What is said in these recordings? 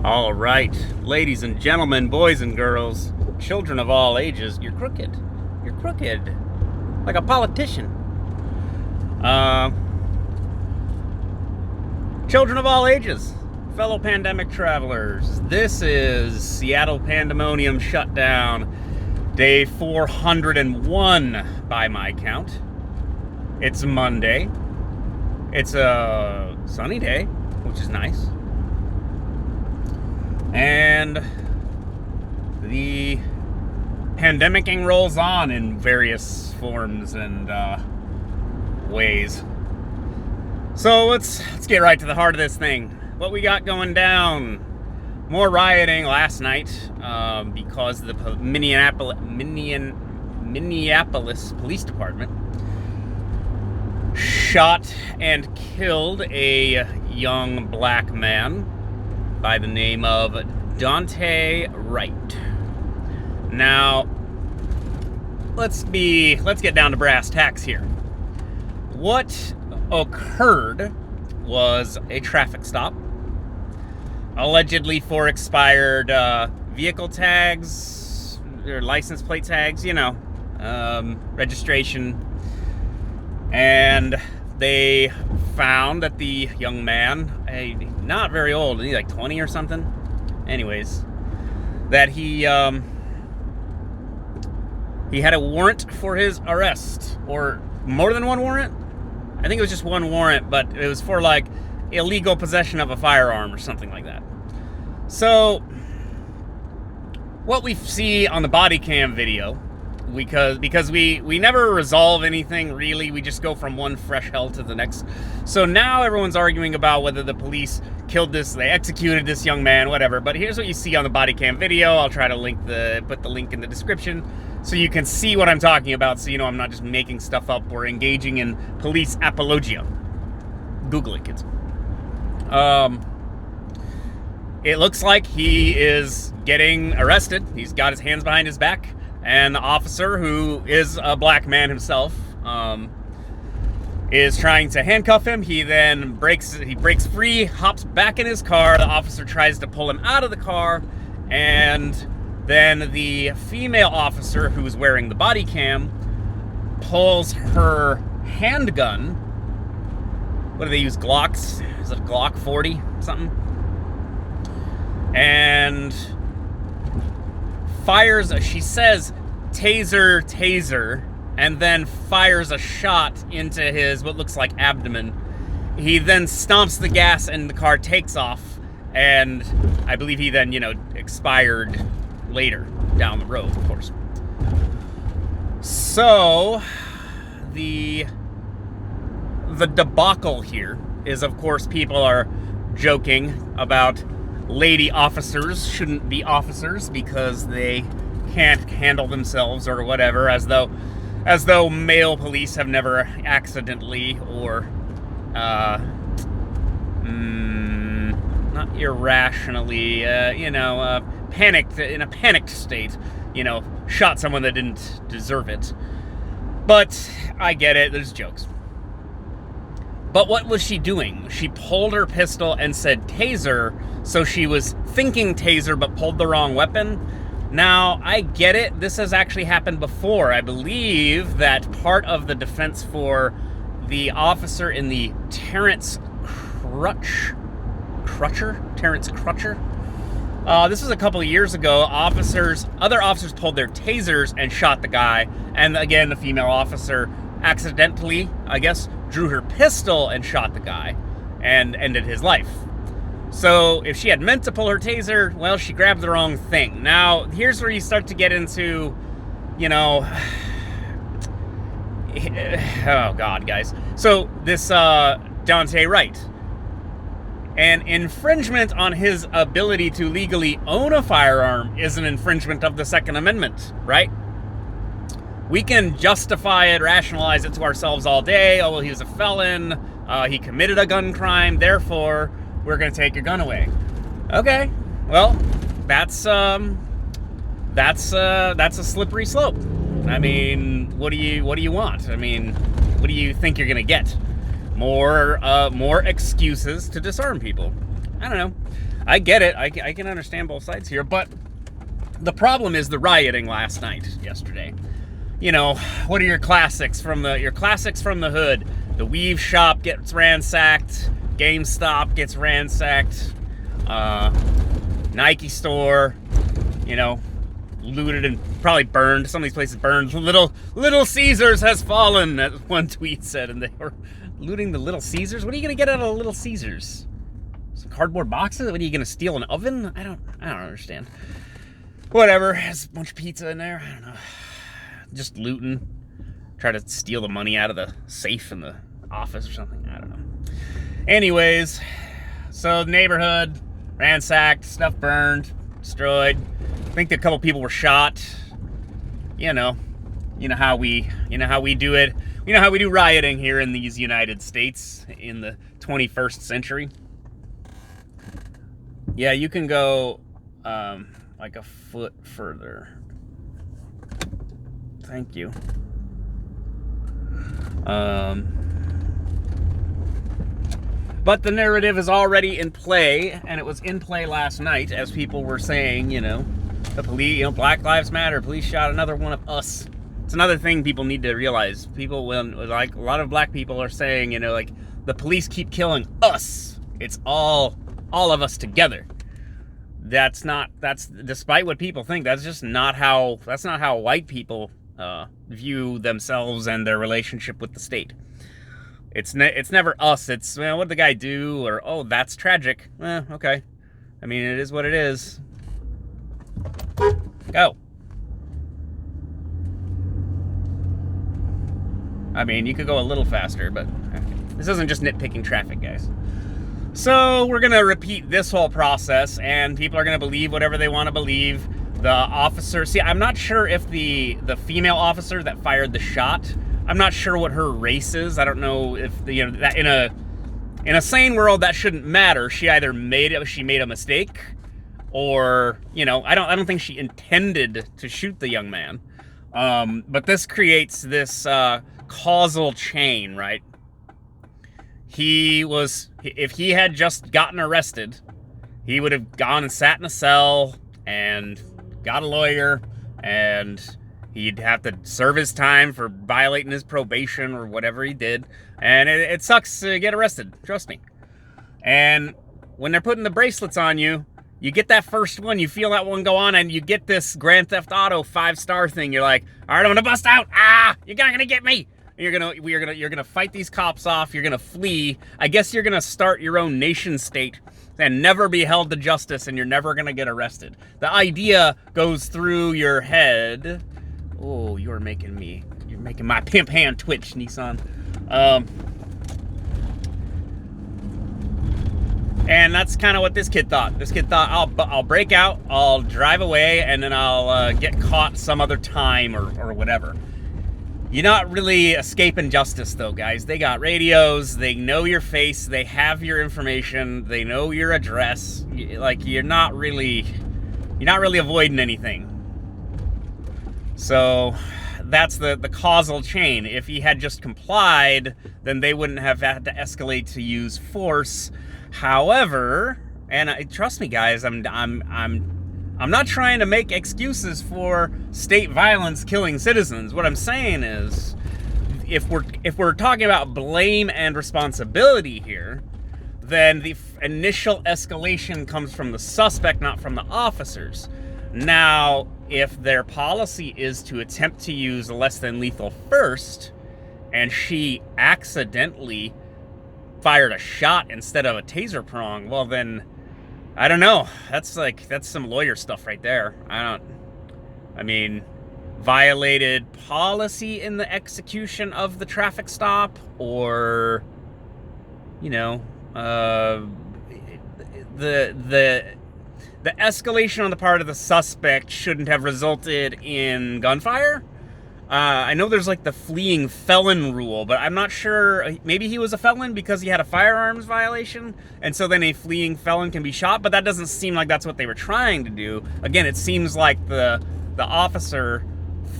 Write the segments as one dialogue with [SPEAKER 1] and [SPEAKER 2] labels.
[SPEAKER 1] All right, ladies and gentlemen, boys and girls, children of all ages, you're crooked. You're crooked. Like a politician. Children of all ages, fellow pandemic travelers, this is Seattle Pandemonium Shutdown, day 401 by my count. It's Monday. It's a sunny day, which is nice. And the pandemicing rolls on in various forms and ways. So let's get right to the heart of this thing. What we got going down? More rioting last night because the Minneapolis Police Department shot and killed a young black man by the name of Daunte Wright. Now, let's get down to brass tacks here. What occurred was a traffic stop, allegedly for expired vehicle tags, or license plate tags, registration, and they found that the young man, not very old, he's like 20 or something. Anyways, that he had a warrant for his arrest, or more than one warrant. I think it was just one warrant, but it was for like illegal possession of a firearm or something like that. So what we see on the body cam video, because we never resolve anything really, we just go from one fresh hell to the next. So now everyone's arguing about whether the police killed they executed this young man, whatever. But here's what you see on the body cam video. I'll try to put the link in the description so you can see what I'm talking about, so you know I'm not just making stuff up or engaging in police apologia. Google it, kids. It looks like he is getting arrested. He's got his hands behind his back. And the officer, who is a black man himself, is trying to handcuff him. He then breaks free, hops back in his car. The officer tries to pull him out of the car, and then the female officer, who's wearing the body cam, pulls her handgun. What do they use? Glocks? Is it a Glock 40 something? And fires, she says, taser, and then fires a shot into his, what looks like, abdomen. He then stomps the gas and the car takes off, and I believe he then, expired later down the road, of course. So, the debacle here is, of course, people are joking about lady officers shouldn't be officers because they can't handle themselves or whatever, as though male police have never accidentally or not irrationally panicked, in a panicked state, shot someone that didn't deserve it. But I get it, there's jokes. But what was she doing? She pulled her pistol and said taser, so she was thinking taser but pulled the wrong weapon. Now, I get it. This has actually happened before. I believe that part of the defense for the officer in the Terrence Crutcher? This was a couple of years ago. Other officers pulled their tasers and shot the guy. And again, the female officer accidentally, I guess, drew her pistol and shot the guy and ended his life. So if she had meant to pull her taser, well, she grabbed the wrong thing. Now, here's where you start to get into, oh God, guys. So this Daunte Wright, an infringement on his ability to legally own a firearm is an infringement of the Second Amendment, right? We can justify it, rationalize it to ourselves all day. Oh, well, he was a felon. He committed a gun crime. Therefore, we're going to take your gun away. Okay. Well, that's a slippery slope. I mean, what do you want? I mean, what do you think you're going to get? More excuses to disarm people. I don't know. I get it. I can understand both sides here, but the problem is the rioting yesterday. You know, what are your classics from the hood? The Weave shop gets ransacked, GameStop gets ransacked, Nike store, you know, looted and probably burned. Some of these places burned. Little Caesars has fallen, as one tweet said, and they were looting the Little Caesars. What are you gonna get out of a Little Caesars? Some cardboard boxes? What are you gonna steal, an oven? I don't understand. Whatever. Has a bunch of pizza in there. I don't know. Just looting. Try to steal the money out of the safe in the office or something. I don't know. Anyways, so neighborhood ransacked, stuff burned, destroyed. I think a couple people were shot. You know how we do it. You know how we do rioting here in these United States in the 21st century. Yeah, you can go like a foot further. Thank you. But the narrative is already in play, and it was in play last night as people were saying, you know, the police, Black Lives Matter, police shot another one of us. It's another thing people need to realize. People, when, like, a lot of black people are saying, you know, like, the police keep killing us. It's all of us together. That's despite what people think, that's not how white people view themselves and their relationship with the state. It's never us. It's, well, what did the guy do? Or, oh, that's tragic. Okay. I mean, it is what it is. Go. I mean, you could go a little faster, but this isn't just nitpicking traffic, guys. So we're going to repeat this whole process, and people are going to believe whatever they want to believe. The officer, see, I'm not sure if the female officer that fired the shot, I'm not sure what her race is. I don't know if, you know, that in a sane world that shouldn't matter. She either made a mistake, or, you know, I don't think she intended to shoot the young man. But this creates this causal chain, right? If he had just gotten arrested, he would have gone and sat in a cell and got a lawyer, and he'd have to serve his time for violating his probation or whatever he did. And it sucks to get arrested, trust me. And when they're putting the bracelets on you, you get that first one, you feel that one go on, and you get this Grand Theft Auto 5-star thing. You're like, all right, I'm gonna bust out. You're not gonna get me. You're gonna fight these cops off. You're gonna flee. I guess you're gonna start your own nation state and never be held to justice, and you're never gonna get arrested. The idea goes through your head. Oh, you're making my pimp hand twitch, Nissan. And that's kind of what this kid thought. This kid thought, I'll break out, I'll drive away, and then I'll get caught some other time or whatever. You're not really escaping justice, though, guys. They got radios. They know your face. They have your information. They know your address. Like, you're not really avoiding anything. So that's the causal chain. If he had just complied, then they wouldn't have had to escalate to use force. However, and trust me, guys, I'm not trying to make excuses for state violence killing citizens. What I'm saying is, if we're talking about blame and responsibility here, then the initial escalation comes from the suspect, not from the officers. Now, if their policy is to attempt to use less than lethal first, and she accidentally fired a shot instead of a taser prong, well then, I don't know. That's some lawyer stuff right there. I mean, violated policy in the execution of the traffic stop, or, you know, the escalation on the part of the suspect shouldn't have resulted in gunfire. I know there's like the fleeing felon rule, but I'm not sure. Maybe he was a felon because he had a firearms violation, and so then a fleeing felon can be shot, but that doesn't seem like that's what they were trying to do. Again, it seems like the officer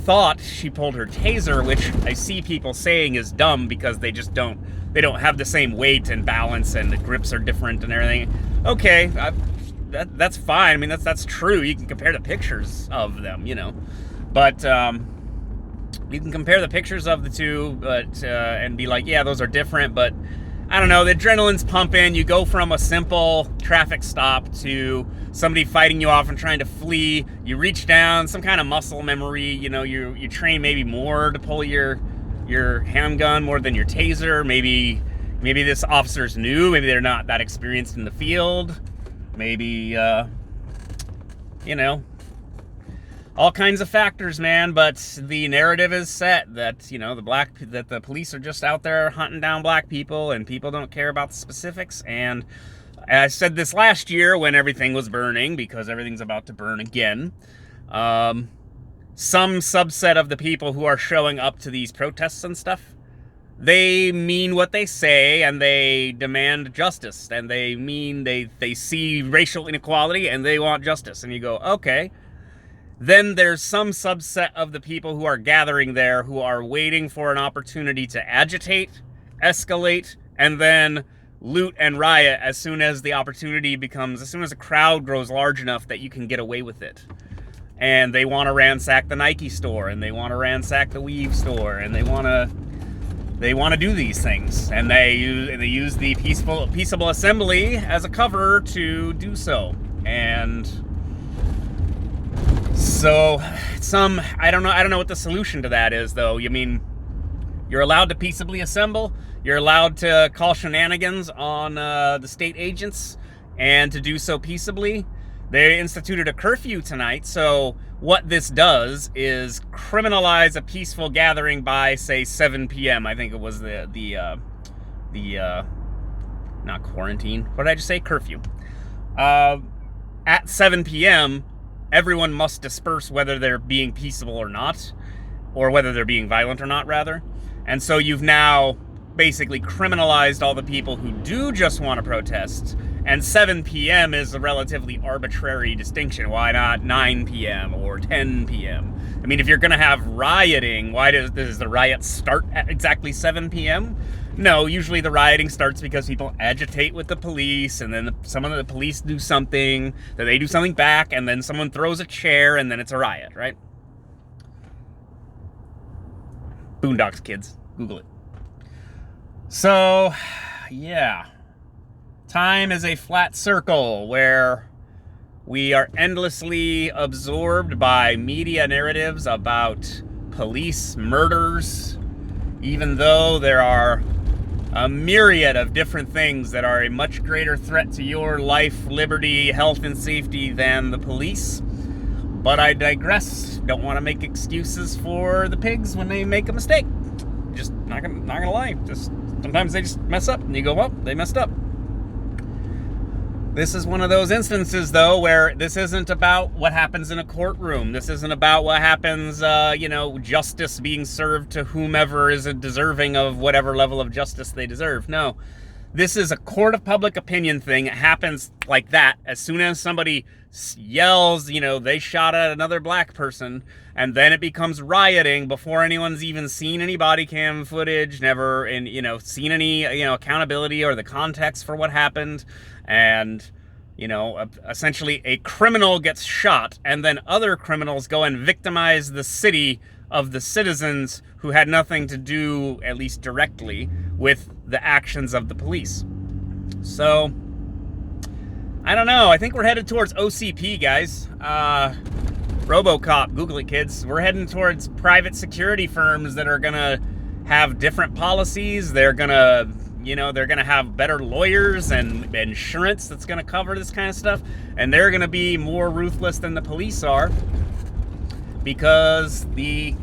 [SPEAKER 1] thought she pulled her taser, which I see people saying is dumb because they don't have the same weight and balance, and the grips are different and everything. Okay, that's fine. I mean, that's true. You can compare the pictures of them, but you can compare the pictures of the two, but and be like, yeah, those are different. But I don't know. The adrenaline's pumping. You go from a simple traffic stop to somebody fighting you off and trying to flee. You reach down, some kind of muscle memory. You train maybe more to pull your handgun more than your taser. Maybe this officer's new. Maybe they're not that experienced in the field. Maybe all kinds of factors, man. But the narrative is set that that the police are just out there hunting down black people, and people don't care about the specifics. And I said this last year when everything was burning, because everything's about to burn again. Some subset of the people who are showing up to these protests and stuff, they mean what they say, and they demand justice, and they see racial inequality and they want justice. And you go, okay. Then there's some subset of the people who are gathering there who are waiting for an opportunity to agitate, escalate, and then loot and riot as soon as the crowd grows large enough that you can get away with it. And they want to ransack the Nike store, and they want to ransack the Weave store, and they want to do these things. And they use the peaceable assembly as a cover to do so. And so I don't know what the solution to that is, though. You mean, you're allowed to peaceably assemble, you're allowed to call shenanigans on the state agents, and to do so peaceably. They instituted a curfew tonight, so what this does is criminalize a peaceful gathering by, say, 7 p.m. I think it was the not quarantine. What did I just say? Curfew. At 7 p.m., everyone must disperse, whether they're being peaceable or not, or whether they're being violent or not, rather. And so you've now basically criminalized all the people who do just want to protest. And 7 p.m. is a relatively arbitrary distinction. Why not 9 p.m. or 10 p.m.? I mean, if you're going to have rioting, why does the riot start at exactly 7 p.m.? No, usually the rioting starts because people agitate with the police, and then some of the police do something, then they do something back, and then someone throws a chair, and then it's a riot, right? Boondocks, kids. Google it. So, yeah. Time is a flat circle where we are endlessly absorbed by media narratives about police murders, even though there are a myriad of different things that are a much greater threat to your life, liberty, health, and safety than the police. But I digress. Don't want to make excuses for the pigs when they make a mistake. Just not gonna lie. Just sometimes they just mess up, and you go, well, they messed up. This is one of those instances, though, where this isn't about what happens in a courtroom. This isn't about what happens, justice being served to whomever is deserving of whatever level of justice they deserve. No, this is a court of public opinion thing. It happens like that. As soon as somebody yells, they shot at another black person, and then it becomes rioting before anyone's even seen any body cam footage, never, seen any, accountability or the context for what happened. And, essentially a criminal gets shot, and then other criminals go and victimize the city of the citizens who had nothing to do, at least directly, with the actions of the police. So, I don't know. I think we're headed towards OCP, guys. RoboCop, Google it, kids. We're heading towards private security firms that are going to have different policies. They're going to have better lawyers and insurance that's going to cover this kind of stuff. And they're going to be more ruthless than the police are, because the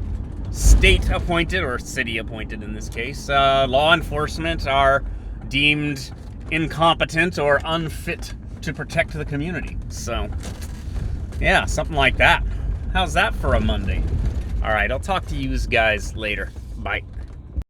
[SPEAKER 1] state-appointed, or city-appointed in this case, law enforcement are deemed incompetent or unfit to protect the community. So, yeah, something like that. How's that for a Monday? All right, I'll talk to you guys later. Bye.